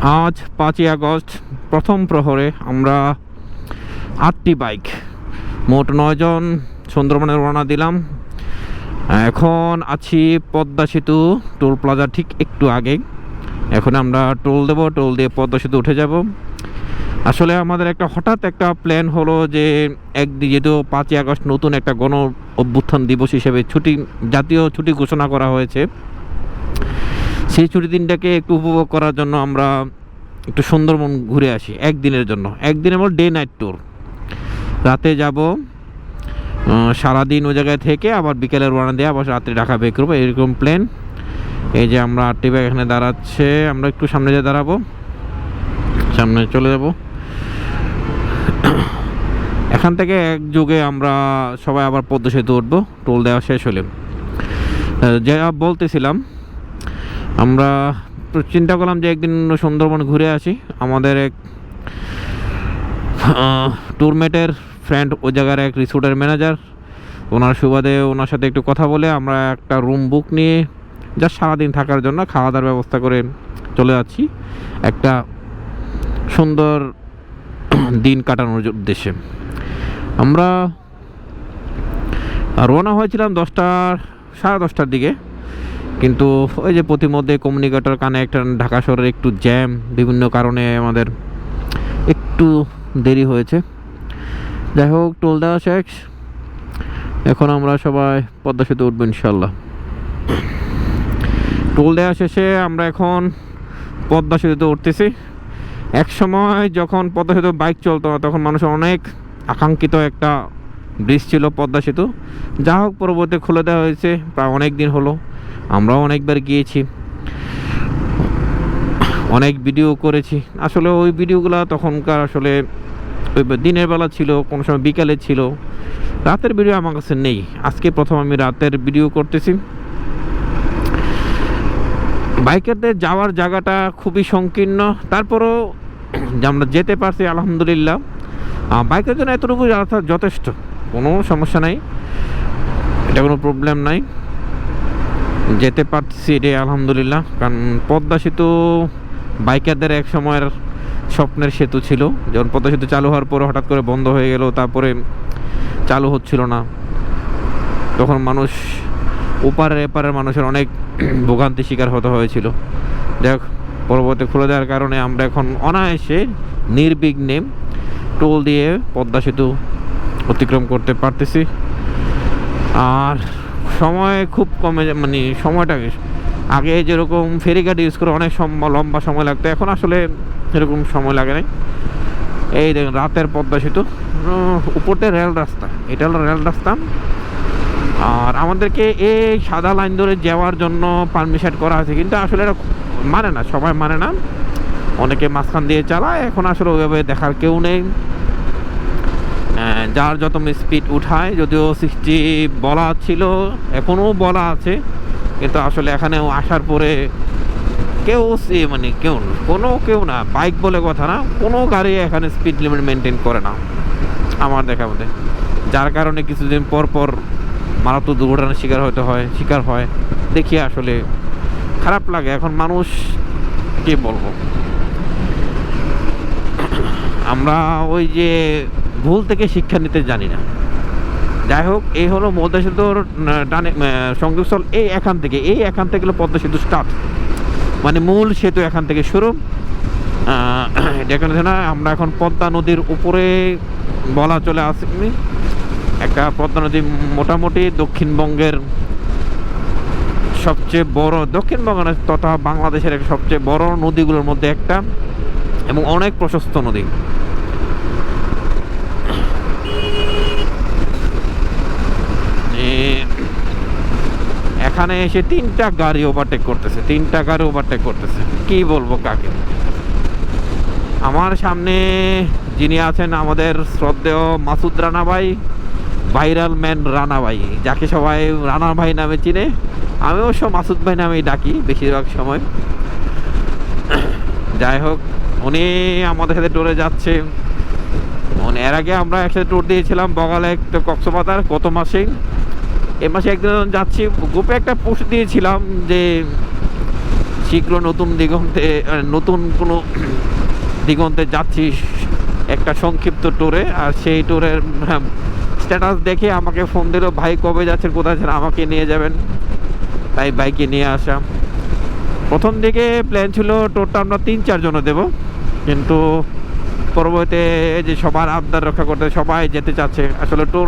আজ 5ই আগস্ট প্রথম প্রহরে আমরা 8টি বাইক মোট 9 জন সুন্দরবনে রওনা দিলাম। এখন আছি পদ্মা সেতু টোল প্লাজা ঠিক একটু আগে। এখন আমরা টোল দেব, টোল দিয়ে পদ্মা সেতু উঠে যাব। আসলে আমাদের হঠাৎ একটা প্ল্যান হলো যে যেহেতু 5ই আগস্ট নতুন একটা গণ অভ্যুত্থান দিবস হিসেবে জাতীয় ছুটি ঘোষণা করা হয়েছে, সেই ছুটির দিনটাকে একটু উপভোগ করার জন্য আমরা একটু সুন্দরবন ঘুরে আসি একদিনের জন্য। একদিনের মধ্যে ডে নাইট ট্যুর, রাতে যাব, সারাদিন ওই জায়গায় থেকে আবার বিকেলে রওনা দিয়ে আবার রাত্রে ঢাকা বের করবো, এরকম প্ল্যান। এই যে আমরা 8টি বাইক এখানে দাঁড়াচ্ছে, আমরা একটু সামনে যেয়ে দাঁড়াবো, সামনে চলে যাব। এখান থেকে একযোগে আমরা সবাই আবার পদ্মা সেতু উঠবো টোল দেওয়া শেষ হলে। যা বলতেছিলাম, আমরা চিন্তা করলাম যে একদিন সুন্দরবন ঘুরে আসি। আমাদের এক ট্যুরমেটের ফ্রেন্ড ওই জায়গার এক রিসোর্টের ম্যানেজার, ওনার সুবাদে ওনার সাথে একটু কথা বলে আমরা একটা রুম বুক নিয়ে জাস্ট সারাদিন থাকার জন্য খাওয়া দাওয়ার ব্যবস্থা করে চলে যাচ্ছি একটা সুন্দর দিন কাটানোর উদ্দেশ্যে। আমরা রওনা হয়েছিলাম 10টা সাড়ে 10টার দিকে, কিন্তু ওই যে প্রতিমধ্যে কমিউনিকেটর কানেক্ট, ঢাকা শহরের একটু জ্যাম, বিভিন্ন কারণে আমাদের একটু দেরি হয়েছে। যাই হোক, টোল দেওয়া শেষ, এখন আমরা সবাই পদ্মা সেতু উঠবো ইনশাল্লাহ। টোল দেওয়া শেষে আমরা এখন পদ্মা সেতুতে উঠতেছি। এক সময় যখন পদ্মা সেতু বাইক চলতো না, তখন মানুষের অনেক আকাঙ্ক্ষিত একটা ব্রিজ ছিল পদ্মা সেতু। যা হোক, পরবর্তী খুলে দেওয়া হয়েছে, প্রায় অনেক দিন হলো। আমরাও অনেকবার গিয়েছি, অনেক ভিডিও করেছি। আসলে ওই ভিডিওগুলো তখনকার আসলে ওই দিনের বেলা ছিল, কোনো সময় বিকালে ছিল, রাতের ভিডিও আমার কাছে নেই। আজকে প্রথম আমি রাতের ভিডিও করতেছি। বাইকারদের যাওয়ার জায়গাটা খুবই সংকীর্ণ, তারপরও আমরা যেতে পারছি আলহামদুলিল্লাহ। বাইকের জন্য এতটুকু যথেষ্ট, কোনো সমস্যা নাই, এটা কোনো প্রবলেম নাই, যেতে পারছি এটাই আলহামদুলিল্লাহ। কারণ পদ্মা সেতু বাইকারদের এক সময়ের স্বপ্নের সেতু ছিল। যখন পদ্মা সেতু চালু হওয়ার পরে হঠাৎ করে বন্ধ হয়ে গেল, তারপরে চালু হচ্ছিল না, তখন মানুষ ওপারের এপারের মানুষের অনেক ভোগান্তি শিকার হতে হয়েছিল। দেখ, পরবর্তী খুলে দেওয়ার কারণে আমরা এখন অনায়াসে নির্বিঘ্নে টোল দিয়ে পদ্মা সেতু অতিক্রম করতে পারতেছি। আর সময় খুব কমে, মানে সময়টা আগে যেরকম ফেরিঘাট ইউজ করে অনেক লম্বা সময় লাগতো, এখন আসলে এরকম সময় লাগে না। এই দেখুন রাতের পদ্মা সেতু, উপরতে রেল রাস্তা, এটা হলো রেল রাস্তা। আর আমাদেরকে এই সাদা লাইন ধরে যাওয়ার জন্য পারমিশন করা আছে, কিন্তু আসলে এটা মানে না, সবাই মানে না, অনেকে মাঝখান দিয়ে চালায়। এখন আসলে ওইভাবে দেখার কেউ নেই, যার যত স্পিড উঠায়। যদিও 60 বলা ছিল, এখনও বলা আছে, কিন্তু আসলে এখানেও আসার পরে কেউ কেউ না, বাইক বলে কথা না, কোনো গাড়ি এখানে স্পিড লিমিট মেনটেন করে না আমার দেখা মতে। যার কারণে কিছুদিন পর পর মারাত্মক দুর্ঘটনার শিকার হয় দেখি, আসলে খারাপ লাগে। এখন মানুষ কি বলবো, আমরা ওই যে ভুল থেকে শিক্ষা নিতে জানি না। যাই হোক, এই হলো পদ্মা সেতুর ডানে সংযোগস্থল। এখান থেকে পদ্মা সেতু স্টার্ট, মানে মূল সেতু এখান থেকে শুরু। এখানে না, আমরা এখন পদ্মা নদীর উপরে বলা চলে আসি। একটা পদ্মা নদী মোটামুটি দক্ষিণবঙ্গের সবচেয়ে বড়, দক্ষিণবঙ্গের তথা বাংলাদেশের সবচেয়ে বড় নদীগুলোর মধ্যে একটা, এবং অনেক প্রশস্ত নদী। এখানে এসে 3টা গাড়ি ওভারটেক করতেছে, কি বলবো কাকে। আমার সামনে যিনি আছেন আমাদের শ্রদ্ধেয় মাসুদ রানা ভাই, ভাইরাল ম্যান রানা ভাই, যাকে সবাই রানা ভাই নামে চিনে। আমি অবশ্য মাসুদ ভাই নামেই ডাকি বেশিরভাগ সময়। যাই হোক, উনি আমাদের সাথে ট্যুরে যাচ্ছে। এর আগে আমরা একসাথে ট্যুর দিয়েছিলাম বগালে, একটা কক্সবাজার, গত মাসে। এ মাসে একদিন যাচ্ছি, গ্রুপে একটা পোস্ট দিয়েছিলাম যে শীঘ্র নতুন দিগন্তে নতুন কোনো দিগন্তে যাচ্ছি একটা সংক্ষিপ্ত ট্যুরে। আর সেই ট্যুরের স্ট্যাটাস দেখে আমাকে ফোন দিল, ভাই কবে যাচ্ছেন, কোথায় আছেন, আমাকে নিয়ে যাবেন। তাই বাইকে নিয়ে আসা। প্রথম দিকে প্ল্যান ছিল ট্যুরটা আমরা 3-4 জনে দেবো, কিন্তু পরবর্তীতে যে সবার আবদার রক্ষা করতে সবাই যেতে চাচ্ছে। আসলে ট্যুর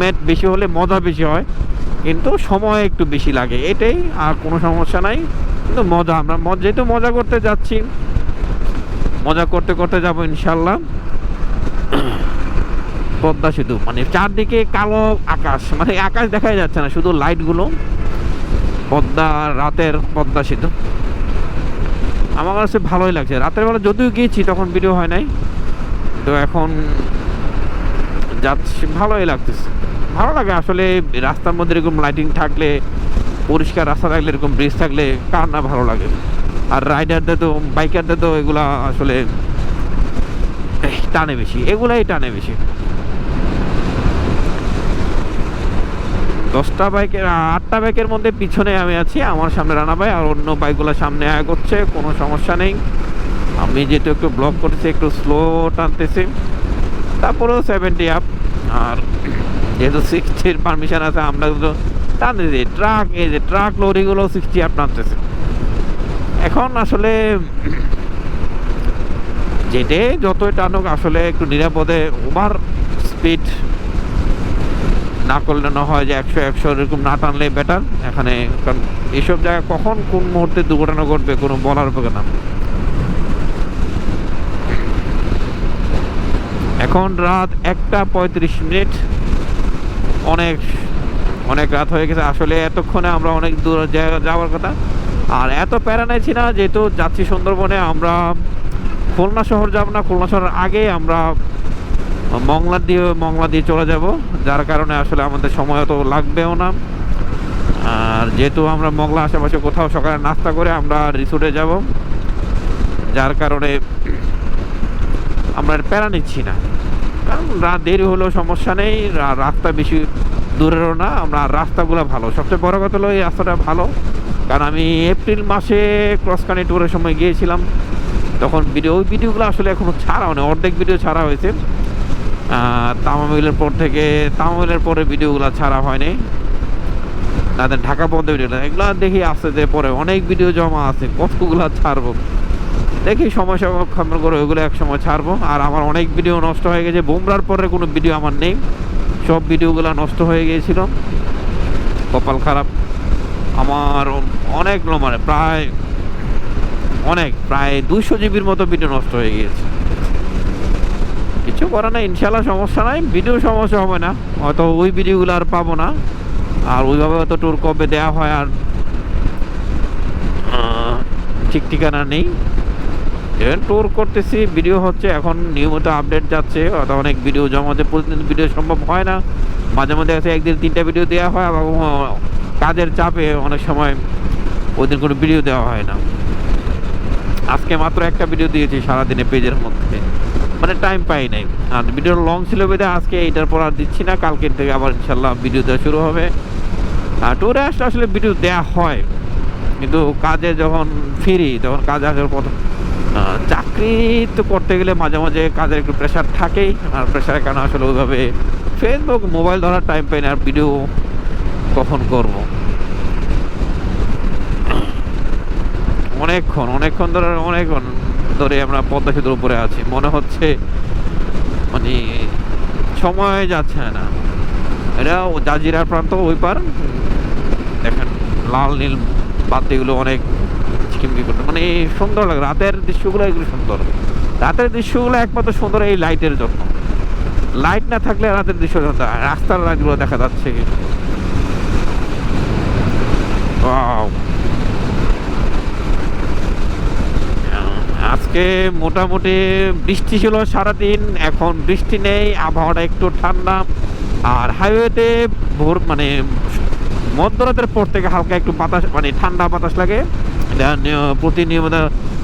মেট বেশি হলে মজা বেশি হয়, কিন্তু সময় একটু বেশি লাগে, এটাই। আর কোনো সমস্যা নাই, কিন্তু মজা আমরা যেহেতু মজা করতে যাচ্ছি, মজা করতে করতে যাবো ইনশাল্লাহ। পদ্মা সেতু মানে চারদিকে কালো আকাশ, মানে আকাশ দেখাই যাচ্ছে না, শুধু লাইটগুলো। পদ্মা, রাতের পদ্মা সেতু আমার কাছে ভালোই লাগছে। রাতের বেলা যদিও গিয়েছি তখন ভিডিও হয় নাই, তো এখন যাচ্ছি, ভালোই লাগতেছে। ভালো লাগে আসলে রাস্তার মধ্যে এরকম লাইটিং থাকলে, পরিষ্কার রাস্তা থাকলে, এরকম ব্রিজ থাকলে কার না ভালো লাগে। আর রাইডারদের তো, বাইকারদের তো এগুলা আসলে টানে বেশি, এগুলাই টানে বেশি। 10টা বাইকের 8টা বাইকের মধ্যে পিছনে আমি আছি, আমার সামনে রানা ভাই, আর অন্য বাইকগুলো সামনে করছে, কোনো সমস্যা নেই। আমি যেহেতু একটু ব্লক করতেছি, একটু স্লো টানতেছি, তারপরেও 70 আপ। আর যেহেতু 60-র পারমিশন আছে, আমরা তো টানতেছি। ট্রাক, এই যে ট্রাক লরিগুলো 60 আপ টানতেছে। এখন আসলে যেটে যতই টানুক, আসলে একটু নিরাপদে ওভার স্পিড না করলে না হয় যে 100 এরকম না টানলে বেটার এখানে। কারণ এইসব জায়গায় কখন কোন মুহূর্তে দুর্ঘটনা ঘটবে কোনো বলার উপরে না। এখন রাত 1:35। অনেক অনেক রাত হয়ে গেছে আসলে। এতক্ষণে আমরা অনেক দূর জায়গা যাওয়ার কথা, আর এত প্যারা নিয়েছি না, যেহেতু যাচ্ছি সুন্দরবনে। আমরা খুলনা শহর যাব না, খুলনা শহরের আগে আমরা মংলা দিয়ে চলে যাব, যার কারণে আসলে আমাদের সময় তো লাগবেও না। আর যেহেতু আমরা মংলা আশেপাশে কোথাও সকালে নাস্তা করে আমরা রিসোর্টে যাব, যার কারণে আমরা প্যারা নিচ্ছি না। কারণ রাত দেরি হলেও সমস্যা নেই, রাস্তা বেশি দূরেরও না, আমরা রাস্তাগুলো ভালো। সবচেয়ে বড় কথা হলো এই রাস্তাটা ভালো, কারণ আমি এপ্রিল মাসে ক্রস কান্ট্রি ট্যুরের সময় গিয়েছিলাম, তখন ওই ভিডিওগুলো আসলে এখনও ছাড়া হয়নি, অর্ধেক ভিডিও ছাড়া হয়েছে। তামামিলের পরে ভিডিওগুলো ছাড়া হয়নি, তাদের ঢাকা বন্ধে ভিডিও, এগুলো দেখি আসতে যে পরে অনেক ভিডিও জমা আছে, কতগুলো ছাড়বো দেখি, সময় সংরক্ষণ করে ওইগুলো এক সময় ছাড়বো। আর আমার অনেক ভিডিও নষ্ট হয়ে গেছে, বুমরার পরে কোনো ভিডিও আমার নেই, সব ভিডিওগুলো নষ্ট হয়ে গিয়েছিল, কপাল খারাপ আমার। অনেক মানে প্রায় 200 জিবির মতো ভিডিও নষ্ট হয়ে গিয়েছে। কিছু করে না, ইনশাল্লাহ সমস্যা নাই, ভিডিও সমস্যা হবে না, হয়তো ওই ভিডিওগুলো আর পাবো না। আর ওইভাবে হয়তো ট্যুর কবে দেওয়া হয় আর ঠিক ঠিকানা নেই। ট্যুর করতেছি, ভিডিও হচ্ছে, এখন নিয়মিত আপডেট যাচ্ছে, অর্থাৎ অনেক ভিডিও জমাতে, প্রতিদিন ভিডিও সম্ভব হয় না, মাঝে মধ্যে আছে 1 দিন 3টা ভিডিও দেওয়া হয়, এবং কাজের চাপে অনেক সময় ওই দিন কোনো ভিডিও দেওয়া হয় না। আজকে মাত্র একটা ভিডিও দিয়েছি সারাদিনে পেজের মধ্যে, মানে টাইম পাই নাই। আর ভিডিও লং ছিল বেঁধে আজকে এইটার পর আর দিচ্ছি না, কালকের থেকে আবার ইনশাল্লাহ ভিডিও দেওয়া শুরু হবে। আর ট্যুরে আসলে ভিডিও দেওয়া হয়, কিন্তু কাজে যখন ফিরি তখন কাজে আসার পর চাকরি তো করতে গেলে মাঝে মাঝে কাজের একটু প্রেশার থাকেই, আর প্রেশারের কারণে আসলে ওইভাবে ফেসবুক, মোবাইল ধরার টাইম পাই না, আর ভিডিও কখন করব। অনেকক্ষণ ধরে আমরা পদ্মা সেতুর উপরে আছি, মনে হচ্ছে মানে সময় যাচ্ছে না। এটা জাজিরার প্রান্ত, ওই পার দেখেন লাল নীল বাতিগুলো অনেক চিকিমকি করতে, মানে সুন্দর লাগে। রাতের দৃশ্যগুলো এগুলো সুন্দর, রাতের দৃশ্যগুলো একমাত্র সুন্দর এই লাইটের জন্য। লাইট না থাকলে রাতের দৃশ্য, রাস্তার লাইটগুলো দেখা যাচ্ছে কি। আজকে মোটামুটি বৃষ্টি ছিল সারাদিন, এখন বৃষ্টি নেই, আবহাওয়াটা একটু ঠান্ডা। আর হাইওয়েতে মানে মধ্যরাতের পর থেকে হালকা একটু বাতাস, মানে ঠান্ডা বাতাস লাগে। এটা প্রতিনিয়ত,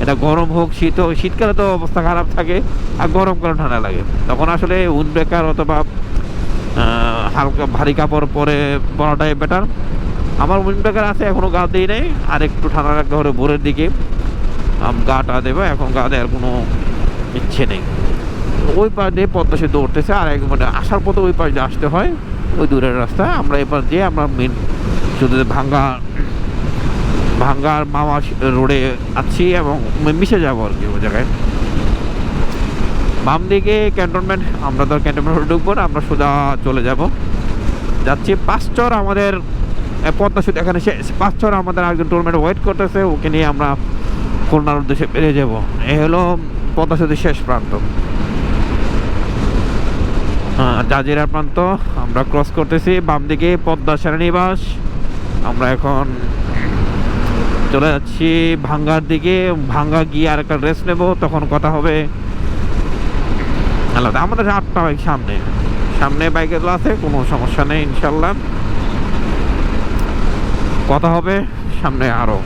এটা গরম হোক শীত হোক, শীতকালে তো অবস্থা খারাপ থাকে, আর গরমকালে ঠান্ডা লাগে, তখন আসলে উইন্ড ব্রেকার অথবা হালকা ভারী কাপড় পরে পরাটাই বেটার। আমার উইন্ড ব্রেকার আছে, এখনও গা দিই নাই, আর একটু ঠান্ডা রাখতে হবে ভোরের দিকে গাটা দেবো। এখন গা দেওয়ার কোনো ইচ্ছে নেই। ওই পাশ দিয়ে পদ্মা সেতু উঠতেছে, আর এক মানে আসার পথে ওই পাশ দিয়ে আসতে হয়, ওই দূরের রাস্তা। আমরা এপাশ দিয়ে আমরা মেন শুধু ভাঙ্গার মামা রোডে আছি এবং মিশে যাবো আর কি ওই জায়গায়। বাম দিকে ক্যান্টনমেন্ট, আমরা তো ক্যান্টনমেন্ট রোডে ঢুকবো না, আমরা সোজা চলে যাব। যাচ্ছি পাঁচচর, আমাদের পদ্মা সেতু এখানে শেষ। পাঁচচর আমাদের একজন টুরমেন্ট ওয়েট করতেছে, ওকে নিয়ে আমরা খুলনার উদ্দেশ্যে বেরিয়ে যাব। এই হলো পদ্মা সেতুর শেষ প্রান্ত, জাজিরা প্রান্ত আমরা ক্রস করতেছি। বাম দিকে পদ্মা সেনানিবাস। আমরা এখন চলে যাচ্ছি ভাঙ্গার দিকে। ভাঙ্গা গিয়ে আর একটা রেস্ট নেব, তখন কথা হবে আলাদা। আমাদের 8টা বাইক সামনে বাইকগুলো আছে, কোনো সমস্যা নেই ইনশাল্লাহ। কথা হবে সামনে আরো।